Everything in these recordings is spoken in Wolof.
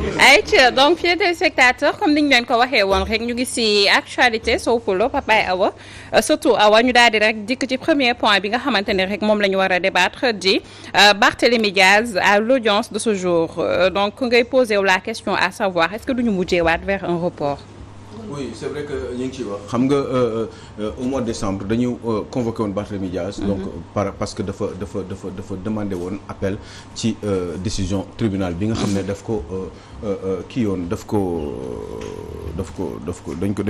ayca donc fii téléspectateur comme ni ñu leen ko waxee woon rek ñu ngi ci actualité Sow Poulo Papa Awa surtout Awa ñu daal di rek dikk ci premier point bi nga xamante ne rek moom la ñu war a débattre di Barthélémy Diaz à l'audience de ce jour donc ngay poser wu la question à savoir est-ce que duñu mujjeewaat vers un report. Oui c'est vrai que ñu ngi ciy wax xam nga au mois de décembre dañu convoqué woon Barthélémy Diaz donc parce que dafa demandé woon appel ci décision tribunal bi nga xam ne daf ko kii yoon dañ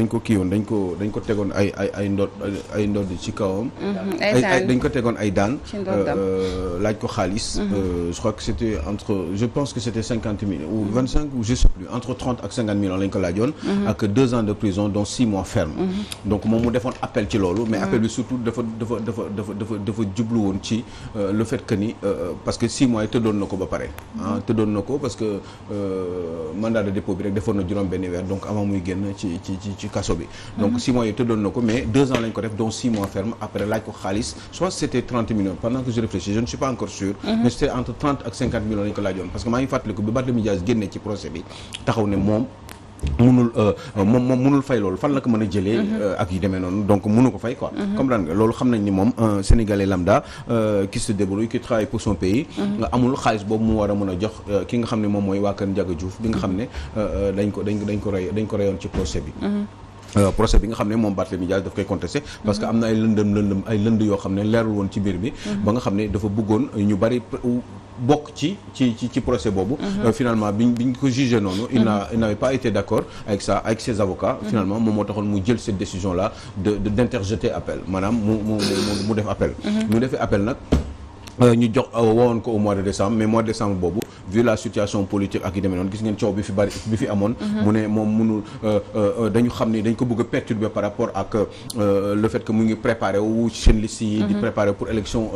ko kii yoon dañ ko tegoon ay ndodd ci kawam dañ ko tegoon ay daan laaj ko xaalis je crois que c'était je pense que c'était 50 000 ou 25 ou je sais plus entre 30 ak 50 millions lañ ko laajoon ak 2 ans de prison dont 6 mois ferme donc moom mu defoon appel ci loolu mais appel bi surtout dafa jublu woon ci le fait que ni parce que 6 mois yi tëddoon na ko ba pare tëddoon na ko parce que mandat de dépôt bi rek defoon na juróom benn weer donc avant muy génn ci kaso bi donc 6 mois yi tëddoon na ko mais 2 ans lañ ko def dont 6 mois ferme après laaj ko xaalis soit c'était 30 millions pendant que je réfléchis je ne suis pas encore sûr mais c'était entre 30 ak 50 millions lañ ko laajoon parce que maa ngi fàttaliku bi Barthélémy Dias génnee ci procès bi taxaw ne moom mënul fay loolu fan la ko mën a jëlee ak yu demee noonu donc mënu ko fay quoi comprendre nga loolu xam nañ ni moom un Sénégalais lambda qui se débrouille qui travaille pour son pays amul xaalis boobu mu war a mën a jox ki nga xam ne moom mooy waa kër Ndiaga Diouf bi nga xam ne dañ ko reyoon ci procès bi procès bi nga xam ne moom Barthélémy Dias daf koy contesté parce que am na ay lënd yoo xam ne leerul woon ci biir bi ba nga xam ne dafa bëggoon ñu bari bokk ci procès boobu finalement biñ ko jugé noonu il n'avait pas été d'accord avec ça avec ses avocats finalement moom moo taxoon mu jël cette décision là d'interjeter appel maanaam mu def appel mu defee appel nag ñu jox wowoon ko au mois de décembre mais mois de décembre boobu vu la situation politique ak yi demee noonu gis ngeen coow bi fi amoon mu ne moom mënul dañu xam ni dañ ko bëgg a perturber par rapport ak le fait que mu ngi préparé wu seen liste yi di préparé pour élection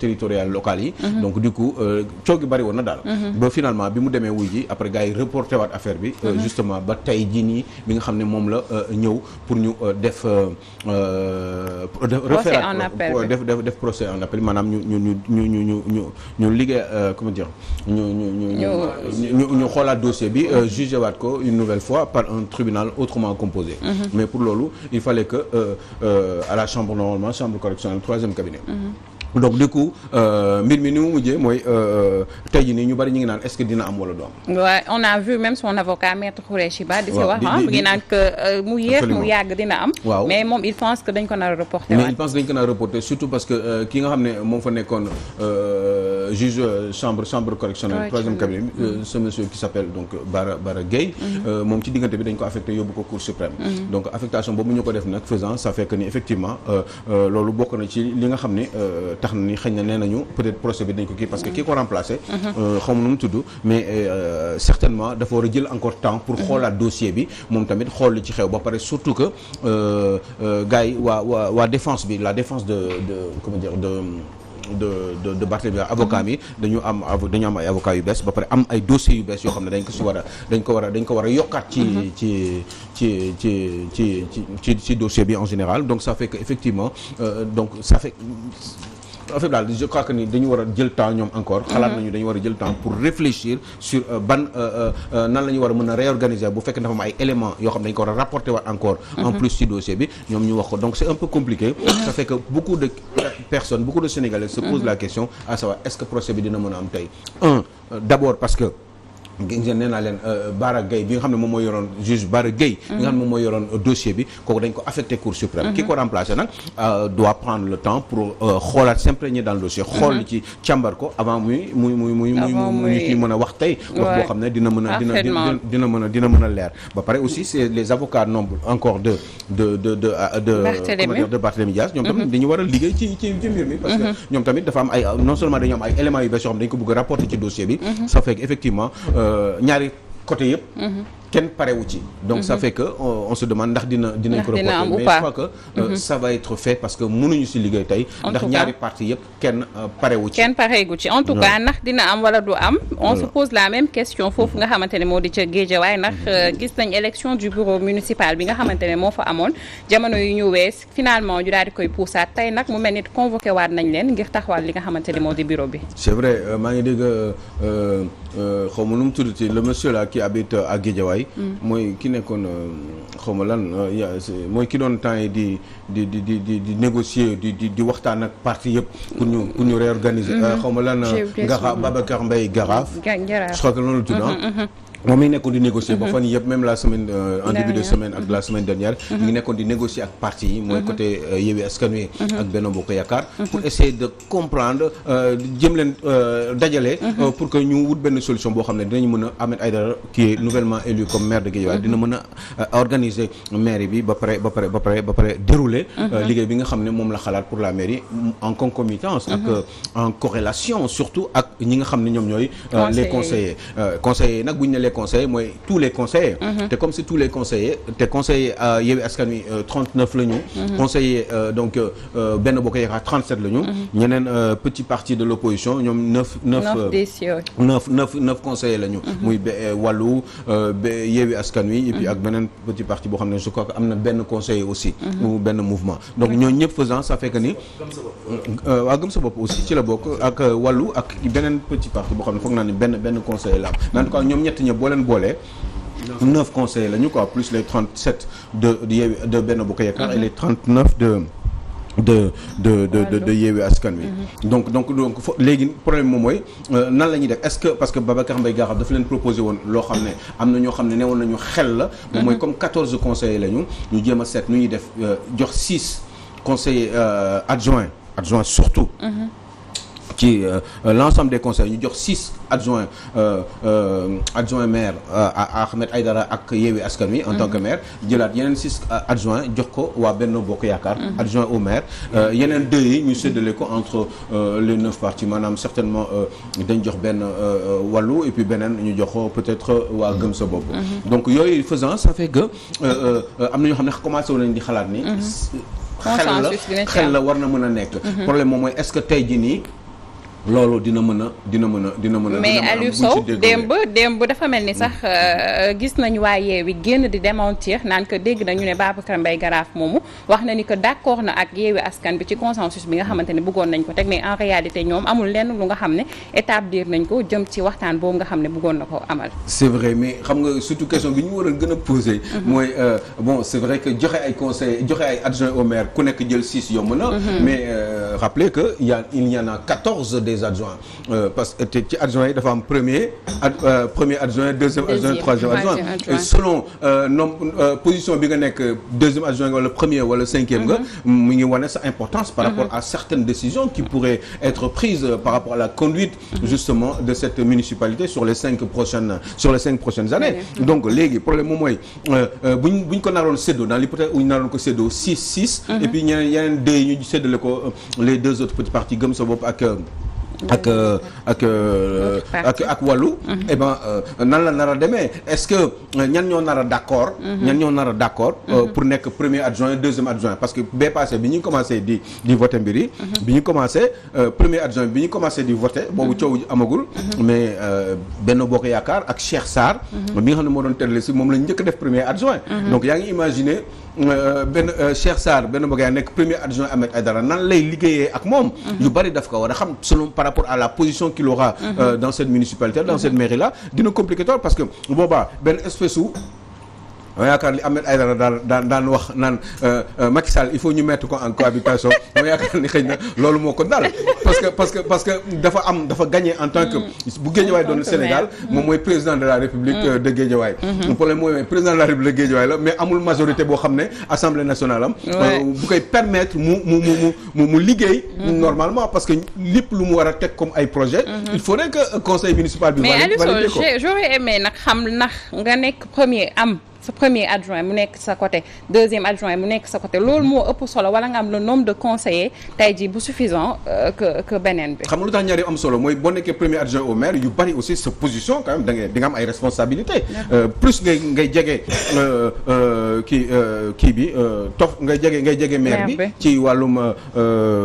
territoriale locale yi donc du coup coow gi bari woon na daal ba finalement bi mu demee wuy ji après gars yi reporté waat affaire bi justement ba tey jii nii bi nga xam ne moom la ñëw pour ñu def procès en appel maanaam ñu liggéey comment dire ñu xoolaat dossier bi jugé waat ko une nouvelle fois par un tribunal autrement composé mais pour loolu il fallait que à la chambre normalement chambre correctionnelle troisième cabinet donc du coup mbir mi ni mu mujjee mooy tey jii nii ñu bari ñu ngi naan est-ce que dina am wala du am. waaw on a vu même son avocat maître Khoureyssi Ba di si wax mu ngi naan que mu yéex mu yàgg dina am. waaw mais moom il pense que dañ ko nar a reporter. mais il pense que dañ ko nar a reporter surtout parce que ki nga xam ne moom fa nekkoon juge chambre correctionnelle troisième cabinet ce monsieur qui s'appelle donc Bara Gueye moom ci diggante bi dañ ko affecté yóbbu ko Cour suprême. donc affectation boobu ñu ko def nag faisant ça fait que ni effectivement loolu bokk na ci li nga xam ne. tax na ni xëy na nee nañu peut-être procès bi dañ ko kii parce que kii ko remplacé xaw ma nu mu tudd mais certainement dafa war a jël encore temps pour xoolaat dossier bi moom tamit xool li ci xew ba pare surtout que gars yi waa défense bi la défense de comment dire de Barthélémy avocat mi dañu am ay avocats yu bees ba pare am ay dossiers yu bees yoo xam ne dañ ko war a yokkaat ci dossier bi en général donc ça fait que effectivement donc ça fait en fait daal je crois que ni dañu war a jël temps ñoom encore xalaat nañu dañu war a jël temps pour réfléchir sur ban nan la ñu war a mën a réorganiser bu fekkee dafa am ay éléments yoo xam ne dañu ko war a rapporter waat encore en plus ci dossier bi ñoom ñu wax ko donc c'est un peu compliqué ça fait que beaucoup de personnes beaucoup de Sénégalais se posent la question à savoir est-ce que procès bi dina mën a am tey d'abord parce que ngeen nee naa leen Bara Gueye bi nga xam ne moom mooy yoroon juge Bara Gueye bi nga xam ne moom mooy yoroon dossier bi kooku dañ ko affecté Cour suprême ki ko remplacé nag doit prendre le temps pour xoolaat s'imprégner dans le dossier xool li ci càmbar ko avant muy ci mën a wax tey wax boo xam ne dina mën a leer ba pare aussi c'est les avocats nombre encore de Barthélémy Dias ñoom tamit dañu war a liggéey ci mbir mi parce que ñoom tamit dafa am ay non seulement dañu am ay éléments yu bees yoo xam ne dañ ko bëgg a rapporter ci dossier bi ça fait que effectivement ñaari côté yëpp kenn parewu ci donc ça fait que on se demande ndax dinañ ko reporter mais je crois que ça va être fait parce que mënuñu ci liggéey tey ndax ñaari parti yëpp kenn parewu ci en tout cas ndax dina am wala du am on se pose la même question foofu nga xamante ne moo di ca Guédiawaye ndax gis nañ élection du bureau municipal bi nga xamante ne moo fa amoon jamono yu ñu wees finalement ñu daal di koy puusaat tey nag mu mel ni convoqué waat nañ leen ngir taxawal li nga xamante ne moo di bureau bi c'est vrai maa ngi dégg xaw ma nu mu tuddati le monsieur là qui habite à Guédiawaye. mooy ki nekkoon xaw ma lan mooy ki doon temps yi di négocier di waxtaan ak parti yëpp pour ñu réorganiser. xaw ma lan Babacar Mbaye Garaaf. je crois que loolu la tudd moom mi ngi nekkoon di négocier ba fan yëpp même la semaine en début de semaine ak la semaine dernière mi ngi nekkoon di négocier ak parti yi mooy côté Yewwi Askan Wi ak Benno Bokk Yaakaar pour essayer de comprendre jëm leen dajale pour que ñu wut benn solution boo xam ne dinañu mën a Ahmed Aïdara qui est nouvellement élu comme maire de Guédiawaye dina mën a organiser mairie bi ba pare dérouler liggéey bi nga xam ne moom la xalaat pour la mairie en concomitance ak en corrélation surtout ak ñi nga xam ne ñoom ñooy les conseillers nag bu ñu ne les conseillers mooy tous les conseillers te comme c'est tous les conseillers te conseillers Yewwi Askan Wi 39 la ñu conseillers donc Benno Bokk Yaakaar 37 la ñu ñeneen petit parti de l'opposition ñoom 9 conseillers la ñu muy Wallu Yewwi Askan Wi et puis ak beneen petit parti boo xam ne je crois que am na benn conseiller aussi ou benn mouvement donc ñooñu ñëpp faisant ça fait que ni waa Gëm Sa Bopp aussi ci la bokk ak Wallu ak beneen petit parti boo xam ne foog naa ni benn conseiller la am mais en tout cas ñoom ñett ñëpp boo leen boolee 9 conseillers la ñu quoi plus les 37 de Benno Bokk Yaakaar et les 39 de Yewwi Askan Wi donc léegi problème moom mooy nan la ñuy def est-ce que parce que Babacar Mbaye Garab dafa leen proposé woon loo xam ne am na ñoo xam ne newoon nañu xel la moom mooy comme 14 conseillers la ñu jéem a seet nu ñuy def jox 6 conseillers adjoints surtout ci l'ensemble des conseils ñu jox 6 adjoints maire à Ahmed Aïdara ak Yewwi Askan Wi en tant que maire jëlaat yeneen 6 adjoints jox ko waa Benno Bokk Yaakaar adjoint au maire yeneen 2 yi ñu séddale ko entre les 9 partis maanaam certainement dañ jox benn Wallu et puis beneen ñu jox ko peut-être waa Gëm Sa Bopp donc yooyu faisant ça fait que am na ñoo xam ne commencé woon nañ di xalaat ni xel la war na mën a nekk problème moom mooy est-ce que tey jii nii loolu dina mën a mais Aliou Sow démb dafa mel ni sax gis nañu waa Yewwi génn di démentir naan que dégg nañu ne Babacar Mbaye Garaaf moomu wax na ni que d'accord na ak Yewwi Askan bi ci consensus bi nga xamante ne bëggoon nañ ko teg mais en réalité ñoom amul lenn lu nga xam ne établir nañ ko jëm ci waxtaan boobu nga xam ne bëggoon na ko amal. c'est vrai mais xam nga surtout question bi ñu war a gën a poser. mooy bon c'est vrai que joxe ay conseils joxe ay adjoints au maire ku nekk jël 6 yomb na. mais rappelez que il y en a 14 des adjoints parce que ci adjoints yi dafa am premier adjoint deuxième adjoint troisième adjoint et selon position bi nga nekk deuxième adjoint wala premier wala cinquième nga mu ngi wane sa importance par rapport à certaines décisions qui pourraient être prises par rapport à la conduite justement de cette municipalité sur les 5 prochaines années donc léegi problème moom mooy buñ ko naroon séddoo dans l'hypothèse où ñu naroon ko séddoo 6 et puis yeneen 2 yi ñu séddale ko les 2 autres petits partis Gëm Sa Bopp ak Wallu eh ben nan la nar a demee est-ce que ñan ñoo nar a d'accord pour nekk premier adjoint deuxième adjoint parce que bee passé bi ñu commencé di voter mbir yi bi ñu commencé premier adjoint bi ñu commencé di voter boobu coow amagul mais Benno Bokk Yaakaar ak Cheikh Sarr bi nga xam ne moo doon tëddale si moom la njëkk def premier adjoint donc yaa ngi imaginer Cheikh Sarr Benno Bokk Yaakaar nekk premier adjoint Ahmed Aïdara nan lay liggéeyee ak moom yu bari daf ko war a xam selon par rapport à la position qu'il aura dans cette municipalité dans cette mairie là dina compliqué trop parce que boobaa benn espèce u ma yaakaar li Ahmed Aïdara daan wax naan Macky Sall il faut ñu mettre ko en cohabitation ma yaakaar ni xëy na loolu moo ko dal parce que dafa gagné en tant que bu Guédiawaye doon Sénégal moom mooy président de la République de Guédiawaye le problème mooy président de la République de Guédiawaye la mais amul majorité boo xam ne Assemblée nationale am bu koy permettre mu liggéey normalement parce que lépp lu mu war a teg comme ay projet il faudrait que conseil municipal bi valide ko mais j'aurais aimé nag xam ndax nga nekk sa premier adjoint mu nekk sa côté deuxième adjoint mu nekk sa côté loolu moo ëpp solo wala nga am le nombre de conseillers tey jii bu suffisant que beneen bi. xam nga lu tax ñaari am solo mooy boo nekkee premier adjoint au maire yu bari aussi sa position quand même di nga am ay responsabilités. plus ngay jege kii bi ngay jege maire bi. ci wàllum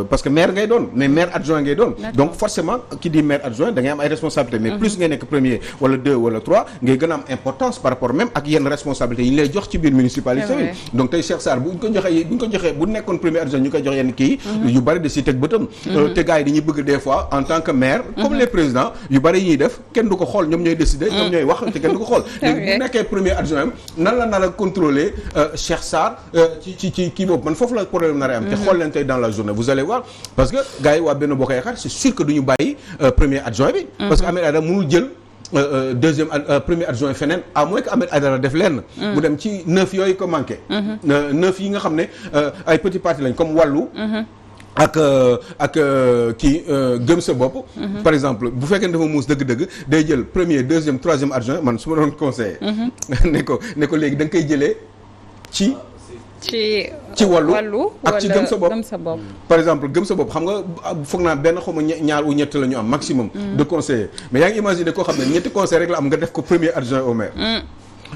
parce que maire ngay doon mais maire adjoint ngay doon. donc forcément ki di maire adjoint da ngay am ay responsabilités. mais plus ngay nekk premier wala 2 wala 3 ngay gën a am importance par rapport même ak yenn responsabilités responsabilités yi ñu lay jox ci biir municipalité bi. donc tey Cheikh Sarr bu ñu ko joxee bu nekkoon premier adjoint ñu koy jox yenn kii yu bari de si teg bëtam. te gars yi dañuy bëgg des fois en tant que maire. comme les présidents yu bari yi ñuy def kenn du ko xool ñoom ñooy décider. ñoom ñooy wax te kenn du ko xool. léegi bu nekkee premier adjoint nan la nar a contrôler Cheikh Sarr ci kii boobu man foofu la problème nar a am. te xool leen tey dans la journée vous allez voir parce que gars yi waa Benno Bokk Yaakaar c'est sûr que duñu bàyyi premier adjoint bi. parce que Ahmed Aïdara mënul jël. premier adjoint feneen à moins que Ahmed Aïdara def lenn. mu dem ci 9 yooyu ko manqué. 9 yi nga xam ne ay petits partis lañ comme wàllu. ak kii gëm sa bopp. par exemple bu fekkee ne dafa muus dëgg-dëgg day jël premier deuxième troisième adjoint man su ma doon conseiller. ne ko léegi da nga koy jëlee ci wàllu ak ci gëm sa bopp par exemple gëm sa bopp xam nga foog naa benn xaw ma ñaar ou ñett la ñu am maximum de conseillers mais yaa ngi imaginer koo xam ne ñetti conseil rek la am nga def ko premier adjoint au maire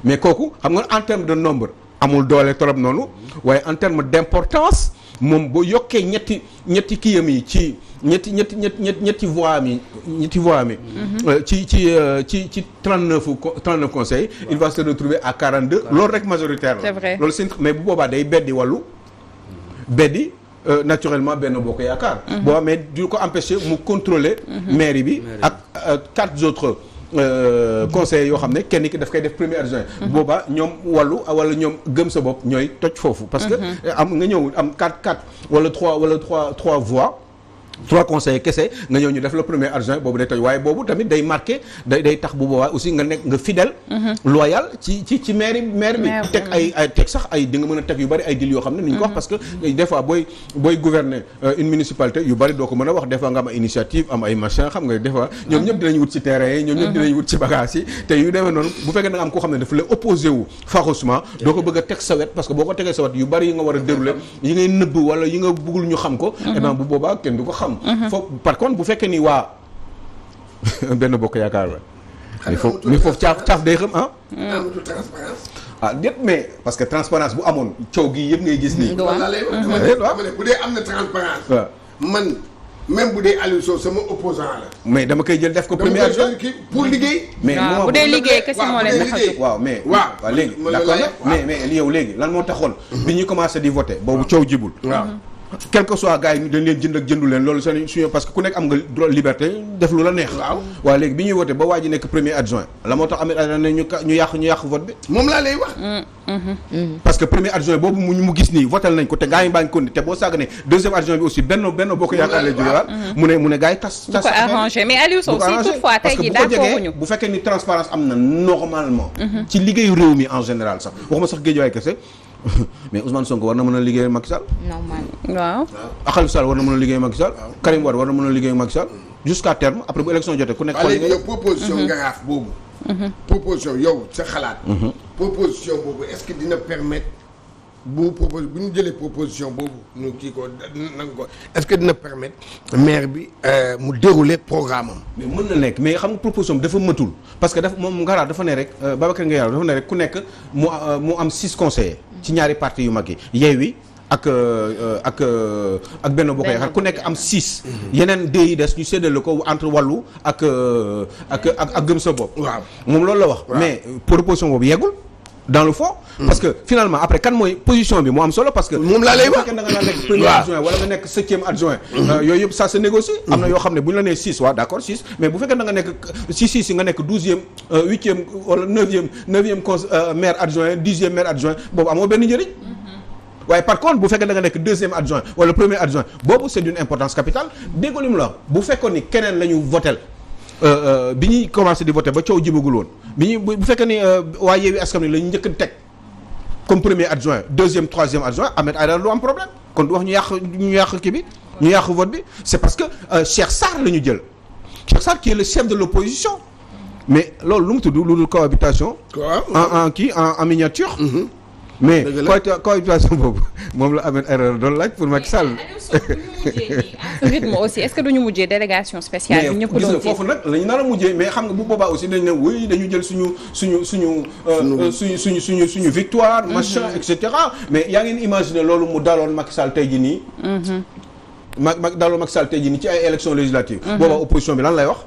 mais kooku xam nga en terme de nombre amul doole trop noonu waaye en terme d'importance moom boo yokkee ñetti kiyam yi ci ñetti voix am ci 39 conseils il va se retrouver à 42 loolu rek majoritaire la. C'est vrai. loolu seen mais bu boobaa day beddi wàllu beddi naturellement Benno Bokk Yaakaar. boo mais du ko empêcher mu contrôler mairie bi ak 4 autres conseillers yoo xam ne kenn ki daf koy def premier adjoint. boobaa ñoom wàllu wala ñoom gëm sa bopp ñooy toj foofu. parce que am nga ñëw am 4 wala 3 voix. 3 conseillers kese nga ñëw ñu def le premier adjoint boobu day toj waaye boobu tamit day marqué day tax bu boobaa aussi nga nekk nga fidèle. loyal ci maire bi. teg teg sax ay di nga mën a teg yu bari ay dil yoo xam ne ni ñu ko wax parce que des fois booy gouverner une municipalité yu bari doo ko mën a wax des fois nga am ay initiative am ay machin xam nga des fois ñoom ñëpp dinañ wut ci terrain yi ñoom ñëpp dinañ wut ci bagage yi te yu demee noonu bu fekkee da nga am koo xam ne dafa la opposé wu farouchement doo ko bëgg a teg sa wet parce que boo ko tegee sa wet yu bari yi nga war a dérouler yi ngay nëbb wala yi nga bëggul ñu xam ko et ben bu boobaa kenn du ko xam foofu par contre bu fekkee ni waa Benno Bokk Yaakaar la mais foofu caaf day xam amatul transparence. déet mais parce que transparence bu amoon coow gi yëpp ngay gis nii. loolu laa lay wax dama ne bu dee am na transparence. waaw man même bu dee Aliou Sow sama opposant la. mais dama koy jël def ko premier adjoint pour liggéey. mais bu dee liggéey kese moo leen tax a jóg. waaw léegi d'accord mais yow léegi lan moo taxoon. bi ñuy commencé di voter boobu coow jibul. waaw. quel que soit gars yi dañ leen jënd ak jëndu leen loolu seen suñu parce que ku nekk am nga droit liberté def lu la neex. waaw léegi bi ñuy voté ba waa ji nekk premier adjoint la moo tax Ahmed Aïdara ne ñu yàq vote bi. moom laa lay wax. parce que premier adjoint boobu mu gis nii voté nañ ko te gars yi baa ngi ko te boo sàgganee deuxième adjoint bi aussi benn Bokk Yaakaar lay jógewaat. mu ne gars yi tas. bu ko arrangé mais Aliou Sow si toutefois tey jii d'accord ñu bu fekkee ni transparence am na normalement. ci liggéeyu réew mi en général sax waxuma sax Guédiawaye kese mais Ousmane Sonko war na mën a liggéey Macky Sall. normal. waaw. Khalifa Sall war na mën a liggéey Macky Sall. Karim Wade war na mën a liggéey Macky Sall. jusqu'à terme après bu élection jotee ku nekk. xool yow proposition ngaraaf boobu. proposition yow sa xalaat. proposition boobu est-ce que dina permettre bu ñu jëlee proposition boobu ñu kii ko nanga ko est-ce que dina permettre maire bi mu dérouler programme am. mais mën na nekk mais xam nga proposition bi dafa mëtul parce que moom Ngara dafa ne rek Babacar Ngueye dafa ne rek ku nekk mu am 6 conseillers. ci ñaari partis yu mag yi Yewwi ak Benno Bokk Yaakaar ku nekk am 6. yeneen 2 yi des ñu séddale ko entre wàllu ak gëm sa bopp. waaw moom loolu la wax. mais proposition boobu yeggul dans le fond. parce que finalement après kan mooy position bi moo am solo parce que. moom laa lay wax bu fekkee da nga nekk premier adjoint wala nga nekk 7e adjoint. yooyu yëpp ça se négocie. am na yoo xam ne bu ñu la nee 6 waaw d'accord 6 mais bu fekkee da nga nekk si nga nekk 12e 8e wala 9e maire adjoint 10e maire adjoint boobu amoo benn njëriñ. waaye par contre bu fekkee da nga nekk 2e adjoint wala premier adjoint boobu c'est d'une importance capitale déggoo li mu la wax bu fekkoon ni keneen la ñu votel bi ñuy commencé di voter ba coow jibagul woon bu fekkee ni waa Yewwi Askan Wi la ñu njëkk a teg comme premier adjoint 2e 3e adjoint Ahmed Aïdara du am problème kon du wax ñu yàq kii bi ñu yàq vote bi c'est parce que Cheikh Sarr la ñu jël Cheikh Sarr qui est le chef de l'opposition mais loolu lu mu tudd lu dul cohabitation en miniature. mais cohabitation boobu moom la Ahmed Aïdara doon laaj pour Macky Sall. rythme aussi est-ce que duñu mujjee délégation spéciale. ñëpp doon mais foofu nag la ñu nar a mujjee mais xam nga bu boobaa aussi dañ ne oui dañu jël suñu victoire. machin et cetera mais yaa ngi imaginer loolu mu daloon Macky Sall tey jii nii. daloon Macky Sall tey jii nii ci ay élections législatives. boobaa opposition bi lan lay wax.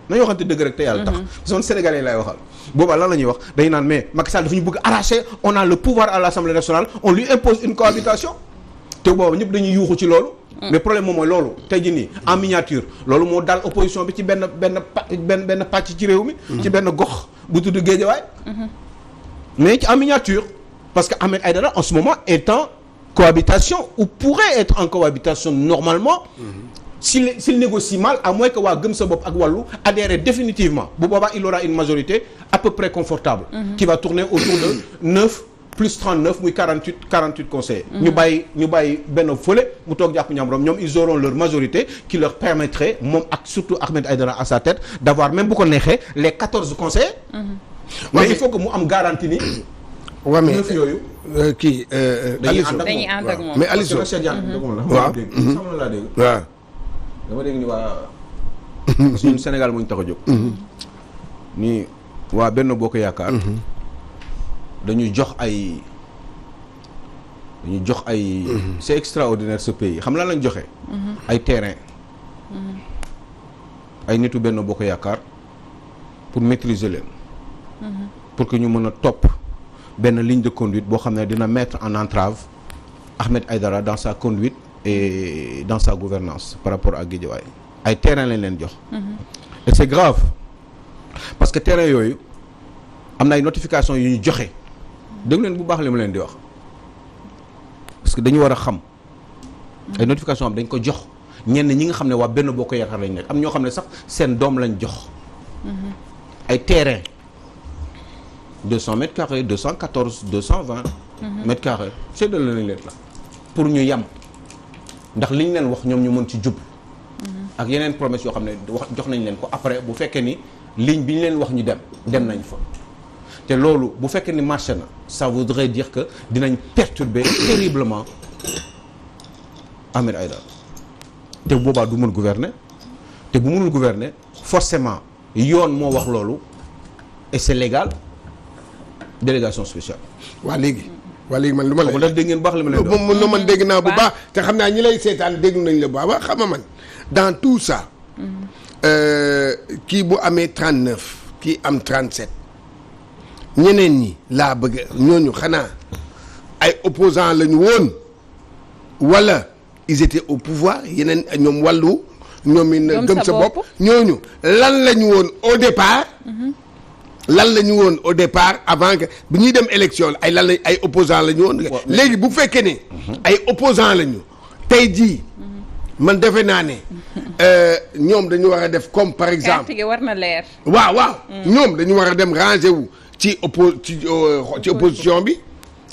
nañu waxante dëgg rek te yàlla tax son sénégalais lay waxal boobaa lan la ñuy wax dañu naan mais Macky Sall dafa ñu bëgg arracher on a le pouvoir à l'Assemblée nationale on lui impose une cohabitation te booba ñëpp dañuy yuuxu ci loolu mais problème moom mooy loolu tey jii nii en miniature loolu moo dal opposition bi ci benn pàcc ci réew mi ci benn gox bu tudd Guédiawaye mais ci en miniature parce que Ahmed Aïdara en ce moment est en cohabitation ou pourrait être en cohabitation normalement s'il négocie mal à moins que waa Gëm Sa Bopp ak Wallu adhérer définitivement bu boobaa il aura une majorité à peu près confortable qui va tourner autour de 9 plus 39 muy 48 conseillers ñu bàyyi benn fële mu toog jàpp ñaam ñoom ils auront leur majorité qui leur permettrait moom ak surtout Ahmed Aïdara à sa tête d'avoir même bu ko neexee les 14 conseillers mais il faut que mu am garantie ni waaw mais neuf yooyu kii dañuy ànd ak moom mais Aliou waaw waaw sama laa dégg waaw dama dégg ni waa suñu Sénégal moo ñu tax a jóg ni waa Benno Bokk Yaakaar dañu jox ay c'est extraordinaire ce pays xam lan lañ joxe ay terrain ay nitu Benno Bokk Yaakaar pour maîtriser leen pour que ñu mën a topp benn ligne de conduite boo xam ne dina mettre en entrave Ahmed Aïdara dans sa conduite et dans sa gouvernance par rapport à Guédiawaye ay terrain lañ leen jox et c'est grave parce que terrain yooyu am na ay notifications yu ñu joxe déglu leen bu baax li ma leen di wax parce que dañu war a xam ay notifications am dañ ko jox ñenn ñi nga xam ne waa Benno Bokk Yaakaar lañ nekk am ñoo xam ne sax seen doom lañ jox ay terrain 200 mètres carrés 214 220 mètres carrés séddale nañ leen la pour ñu yam ndax li ñu leen wax ñoom ñu mën ci jub ak yeneen promesse yoo xam ne wax jox nañ leen ko après bu fekkee ni ligne bi ñu leen wax ñu dem nañ fa te loolu bu fekkee ni marché na ça voudrait dire que dinañ perturber terriblement Ahmed Aïdara te boobaa du mën gouverner te bu mënul gouverner forcément yoon moo wax loolu et c'est légal délégation spéciale. waa léegi man lu ma lay. dégg ngeen baax li ma leen doon moom man dégg naa bu baax te xam naa ñi lay seetaan dégg nañ la bu baax xam nga man dans tout ça. kii bu amee 39 kii am 37 ñeneen ñi laa bëgg ñooñu xanaa ay opposants lañu woon wala ils étaient au pouvoir yeneen ñoom wàllu. ñoom it Gëm Sa Bopp ñooñu lan lañu woon au départ. lan la ñu woon au départ avant que bi ñuy dem élection ay opposants la ñu woon. léegi bu fekkee ne. ay opposants la ñu. tey jii man defe naa ne ñoom dañu war a def comme par exemple. carte gi war na leer. waaw. ñoom dañu war a dem ranger wu ci opposition bi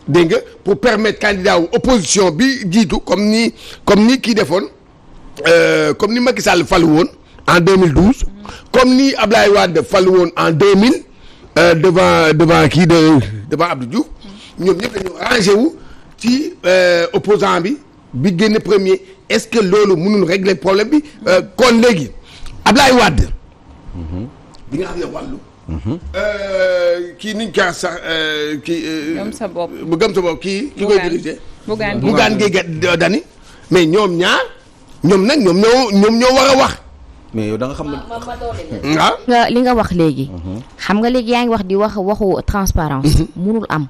dégg nga pour permettre candidat wu opposition bi jiitu comme ni kii defoon comme ni Macky Sall falu woon en 2012. comme ni Ablaye Wade falu woon en 2000. devant Abdou Diouf ñoom ñëpp dañu rangé wu ci opposant bi génn premier est-ce que loolu mënul régler problème bi kon léegi Ablaye Wade bi nga xam ne wàllu kii niñ kaa sax kii Gëm Sa Bopp bu Gëm Sa Bopp kii koy dirigé Bougane Gueye Dany mais ñoom ñaar ñoom nag ñoom ñoo war a wax mais yow da nga xam ne waaw li nga wax léegi xam nga léegi yaa ngi wax di waxu transparence munul am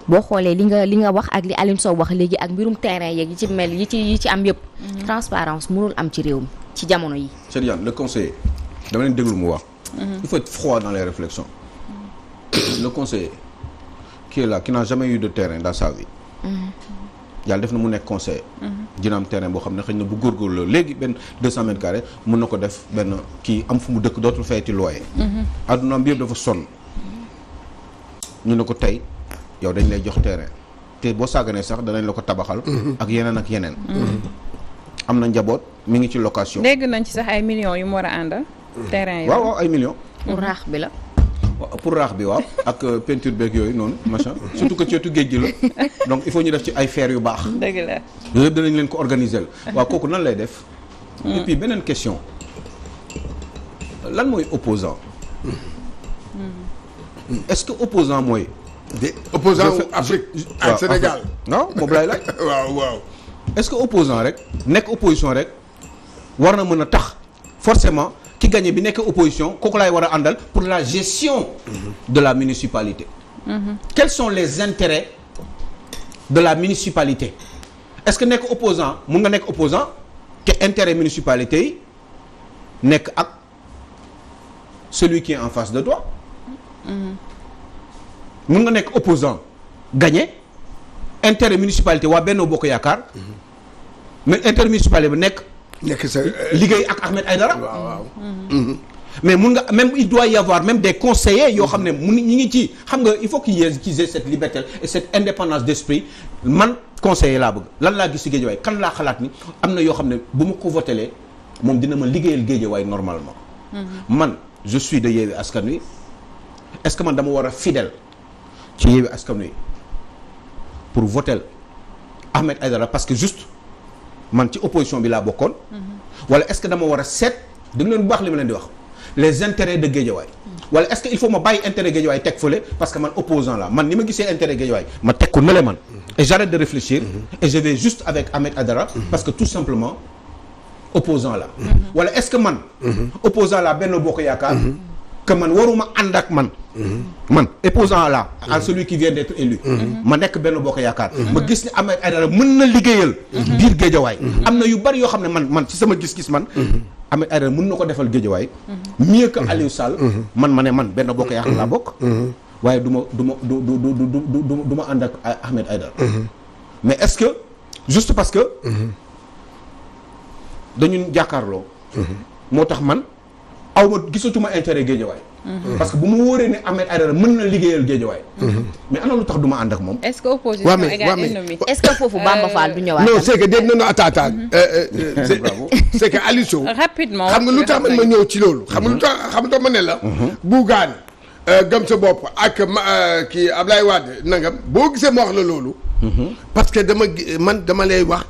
boo xoolee li nga wax ak li Alioune Sow wax léegi ak mbirum terrain yeeg yi ci mel yi ci am yëpp transparence munul am ci réew mi ci jamono yi. Cheikh Diane le conseiller dama leen déglu mu wax il faut être froid dans les réflexions le conseiller qui est là qui n'a jamais eu de terrain dans sa vie yàlla def na mu nekk conseiller dina am terrain boo xam ne xëy na bu góorgóorlu léegi benn 200 mètres carrés mun na ko def benn kii am fu mu dëkk dootul fayati loyer addunaam bi yëpp dafa sonn ñu ne ko tey yow dañ lay jox terrain te boo sàgganee sax danañ la ko tabaxal ak yeneen am na njaboot mi ngi ci location dégg nañ ci sax ay millions yu mu war a àndal terrain yi waaw ay millions pour raax bi la. pour raax bi waaw ak peinture beeg yooyu noonu machin surtout que ci wetu géej gi la donc il faut ñu def ci ay fer yu baax dëgg la yooyu yëpp danañ leen ko organiser la waaw kooku nan lay def et puis beneen question lan mooy opposant est-ce que opposant mooy opposant Afrique ak Sénégal non boobu lay laaj waaw est-ce que opposant rek nekk opposition rek war na mën a tax forcément ki gagné bi nekk opposition kooku laay war a àndal pour la gestion de la municipalité. Quels sont les intérêts de la municipalité? Est-ce que nekk opposant mun nga nekk opposant te intérêt municipalité yi nekk ak celui qui est en face de toi. mun nga nekk opposant gagné intérêt municipalité waa Benno Bokk Yaakaar mais intérêt municipalité ba nekk sa liggéey ak Ahmed Aïdara. waaw. mais mun nga même il doit y avoir même des conseillers yoo xam ne ñi ngi ci xam nga il faut qu'ils aient cette liberté et cette indépendance d'esprit. Man conseiller laa bëgg lan laa gis ci Guédiawaye kan laa xalaat ni am na yoo xam ne bu ma ko votelee moom dina ma liggéeyal Guédiawaye normalement. Man je suis de Yewwi Askan Wi est-ce que man dama war a fidèle ci Yewwi Askan Wi pour voter Ahmed Aïdara parce que juste man ci opposition bi laa bokkoon. wala est-ce que dama war a seet dégg leen bu baax li ma leen di wax les intérêts de Guédiawaye. wala est-ce que il faut ma bàyyi intérêt Guédiawaye teg fële parce que man opposant la man ni ma gisee intérêt Guédiawaye ma teg ko nële man. et j'arrête de réfléchir. et je vais juste avec Ahmed Aïdara. parce que tout simplement opposant la. wala est-ce que man. opposant la Benno Bokk Yaakaar. que man waruma ànd ak man. man opposant la à celui qui vient d'être élu. ma nekk Benno Bokk Yaakaar. ma gis ne Ahmed Aïdara mën na liggéeyal. biir Guédiawaye. am na yu bari yoo xam ne man ci sama gis-gis man. Ahmed Aïdara mën na ko defal Guédiawaye. mieux que Aliou Sall. man ma ne man Benno Bokk Yaakaar laa bokk. waaye du ma ànd ak Ahmed Aïdara. mais est-ce que juste parce que. dañu jàkkaarloo. moo tax man aw ma gisatuma intérêt Guédiawaye. parce que bu ma wóoree ne Ahmed Aïdara mën na liggéeyal Guédiawaye. mais ana lu tax du ma ànd ak moom. est-ce que opposition égale ennemi. est-ce que foofu Bamba Fall du ñëwaat. non c'est que dégg nañu attends. c'est que Aliou Sow. rapidement xam nga lu tax man ma ñëw ci loolu. xam nga ma ne la. Bougane gëm sa bopp ak kii Ablaye Wade nangam boo gisee ma wax la loolu. parce que dama lay wax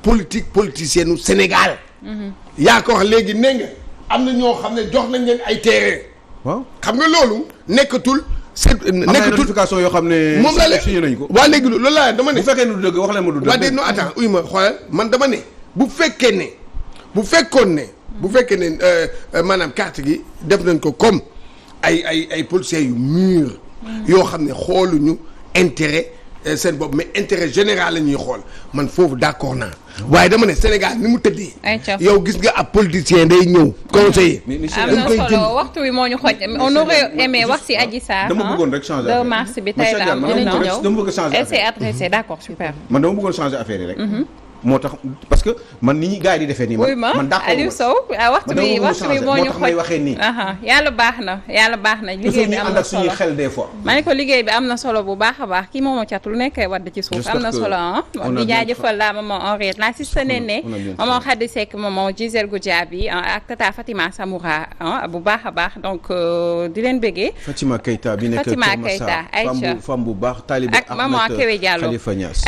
politicienne Sénégal. yaa ko wax léegi nee nga am na ñoo xam ne jox nañ leen ay terrain. waaw xam nga loolu nekkatul. nekkatul notification yoo xam ne. moom la leen signé nañ ko. waa léegi loolu laa dama ne. bu fekkee nu dëgg wax leen ma du dëgg. waa de non attends uy ma xoolal man dama ne bu fekkee ne maanaam carte gi def nañ ko comme ay policiers yu mûrs. yoo xam ne xooluñu intérêt seen bopp mais intérêt général la ñuy xool man foofu d'accord naa. waaye dama ne Sénégal ni mu tëddee. yow gis nga ab politicien day ñëw conseiller. am na solo waxtu wi moo ñu xoj on aurait aimé wax ci Adji Sarr. dama bëggoon rek changer 2 mars bi tey la am dama bëgg changer elle s'est adressée d'accord super. man dama bëggoon changer affaire yi rek. moo tax parce que man ni ñi gars yi di defee nii. man d'accord Aliou Sow waxtu bi moo ñu xoj waxee nii. yàlla baax na liggéey bi am na solo suñuy xel des fois. ma ne ko liggéey bi am na solo bu baax a baax kii moomu cat lu nekkee wadd ci suuf am na solo di jaajëfal la maman Henriette la sista Néné maman Khady Seck maman Gisèle Goudiaby ak tata Fatima Samoura bu baax a baax donc di leen bëggee Fatima Keita bi nekk Fatima Keita Aïcha femme bu baax taalibe ak maman Kewe Diallo Khalifa Niass